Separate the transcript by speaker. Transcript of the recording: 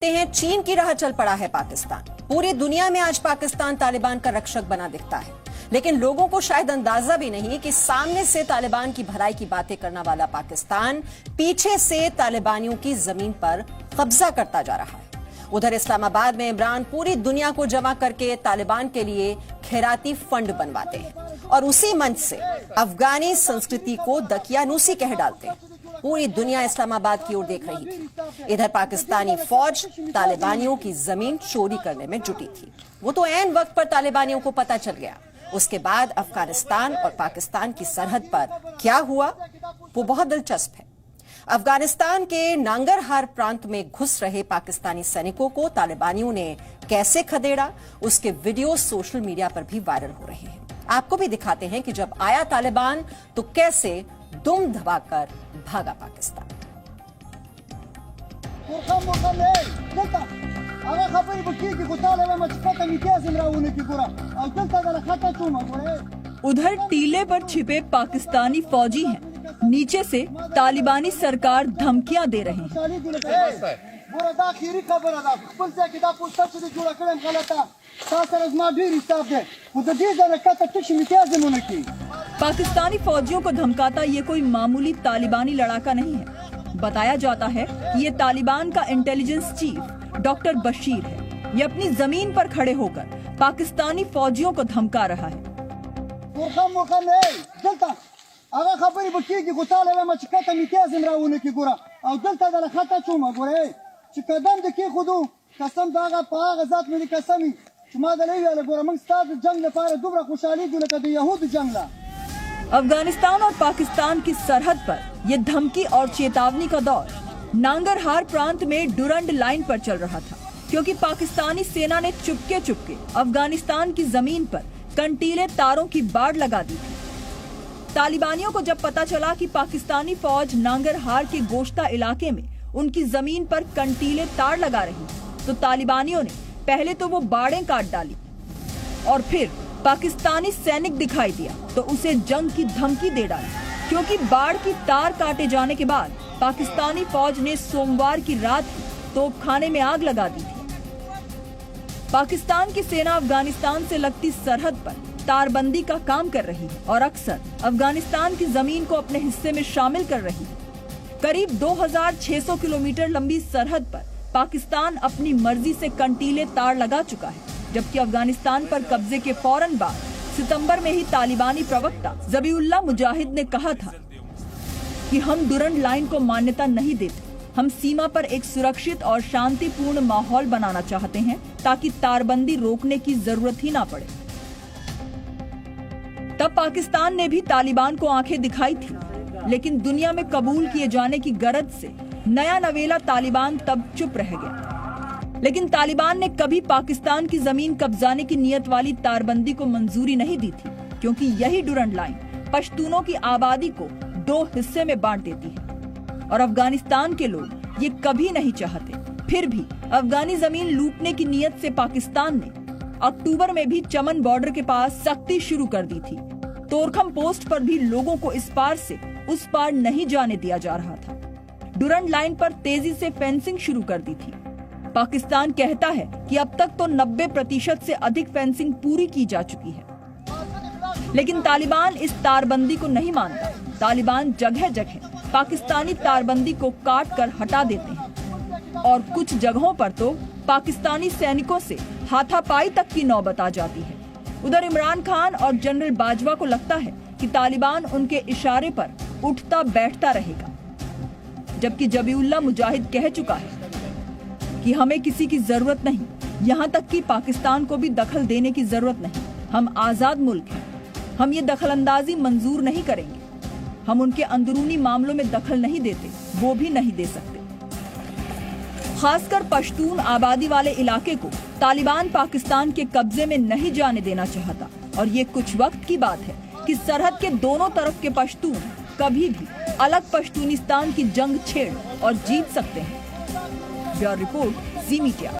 Speaker 1: देखते हैं चीन की राह चल पड़ा है पाकिस्तान। पूरी दुनिया में आज पाकिस्तान तालिबान का रक्षक बना दिखता है, लेकिन लोगों को शायद अंदाजा भी नहीं कि सामने से तालिबान की भलाई की बातें करने वाला पाकिस्तान पीछे से तालिबानियों की जमीन पर कब्जा करता जा रहा है। उधर इस्लामाबाद में इमरान पूरी दुनिया को जमा करके तालिबान के लिए खैराती फंड बनवाते हैं और उसी मंच से अफगानी संस्कृति को दकियानूसी कह डालते हैं। पूरी दुनिया इस्लामाबाद की ओर देख रही थी। इधर पाकिस्तानी फौज तालिबानियों की जमीन चोरी करने में जुटी थी। वो तो ऐन वक्त पर तालिबानियों को पता चल गया। उसके बाद अफगानिस्तान और पाकिस्तान की सरहद पर क्या हुआ वो बहुत दिलचस्प है। अफगानिस्तान के नांगरहार प्रांत में घुस रहे पाकिस्तानी सैनिकों को तालिबानियों ने कैसे खदेड़ा, उसके वीडियो सोशल मीडिया पर भी वायरल हो रहे हैं। आपको भी दिखाते हैं कि जब आया तालिबान तो कैसे दुम दबाकर भागा पाकिस्तान।
Speaker 2: उधर टीले पर छिपे पाकिस्तानी फौजी हैं। नीचे से तालिबानी सरकार धमकियां दे रहे हैं। पाकिस्तानी फौजियों को धमकाता ये कोई मामूली तालिबानी लड़ाका नहीं है। बताया जाता है कि ये तालिबान का इंटेलिजेंस चीफ डॉक्टर बशीर है। ये अपनी जमीन पर खड़े होकर पाकिस्तानी फौजियों को धमका रहा है। अफगानिस्तान और पाकिस्तान की सरहद पर यह धमकी और चेतावनी का दौर नांगरहार प्रांत में डुरंड लाइन पर चल रहा था, क्योंकि पाकिस्तानी सेना ने चुपके चुपके अफगानिस्तान की जमीन पर कंटीले तारों की बाड़ लगा दी थी। तालिबानियों को जब पता चला कि पाकिस्तानी फौज नांगरहार के गोश्ता इलाके में उनकी जमीन पर कंटीले तार लगा रही, तो तालिबानियों ने पहले तो वो बाड़ें काट डाली और फिर पाकिस्तानी सैनिक दिखाई दिया तो उसे जंग की धमकी दे डाली, क्योंकि बाड़ की तार काटे जाने के बाद पाकिस्तानी फौज ने सोमवार की रात तोपखाने में आग लगा दी थी। पाकिस्तान की सेना अफगानिस्तान से लगती सरहद पर तारबंदी का काम कर रही है और अक्सर अफगानिस्तान की जमीन को अपने हिस्से में शामिल कर रही है। करीब 2600 किलोमीटर लंबी सरहद पर पाकिस्तान अपनी मर्जी से कंटीले तार लगा चुका है, जबकि अफगानिस्तान पर कब्जे के फौरन बाद सितंबर में ही तालिबानी प्रवक्ता ज़बीउल्लाह मुजाहिद ने कहा था कि हम डुरंड लाइन को मान्यता नहीं देते। हम सीमा पर एक सुरक्षित और शांतिपूर्ण माहौल बनाना चाहते हैं ताकि तारबंदी रोकने की जरूरत ही ना पड़े। तब पाकिस्तान ने भी तालिबान को आंखें दिखाई थी, लेकिन दुनिया में कबूल किए जाने की गरज से नया नवेला तालिबान तब चुप रह गया। लेकिन तालिबान ने कभी पाकिस्तान की जमीन कब्जाने की नियत वाली तारबंदी को मंजूरी नहीं दी थी, क्योंकि यही डुरंड लाइन पश्तूनों की आबादी को 2 हिस्से में बांट देती है और अफगानिस्तान के लोग ये कभी नहीं चाहते। फिर भी अफगानी जमीन लूटने की नियत से पाकिस्तान ने अक्टूबर में भी चमन बॉर्डर के पास सख्ती शुरू कर दी थी। तोरखम पोस्ट पर भी लोगों को इस पार से उस पार नहीं जाने दिया जा रहा था। डुरंड लाइन पर तेजी से फेंसिंग शुरू कर दी थी। पाकिस्तान कहता है कि अब तक तो 90% से अधिक फेंसिंग पूरी की जा चुकी है, लेकिन तालिबान इस तारबंदी को नहीं मानता। तालिबान जगह जगह पाकिस्तानी तारबंदी को काट कर हटा देते हैं और कुछ जगहों पर तो पाकिस्तानी सैनिकों से हाथापाई तक की नौबत आ जाती है। उधर इमरान खान और जनरल बाजवा को लगता है कि तालिबान उनके इशारे पर उठता बैठता रहेगा, जबकि ज़बीउल्लाह मुजाहिद कह चुका है कि हमें किसी की जरूरत नहीं, यहाँ तक कि पाकिस्तान को भी दखल देने की जरूरत नहीं। हम आजाद मुल्क हैं, हम ये दखलंदाजी मंजूर नहीं करेंगे। हम उनके अंदरूनी मामलों में दखल नहीं देते, वो भी नहीं दे सकते। खासकर पश्तून आबादी वाले इलाके को तालिबान पाकिस्तान के कब्जे में नहीं जाने देना चाहता और ये कुछ वक्त की बात है कि सरहद के दोनों तरफ के पश्तून कभी भी अलग पश्तूनिस्तान की जंग छेड़ और जीत सकते हैं। ब्यूरो रिपोर्ट, जी मीडिया।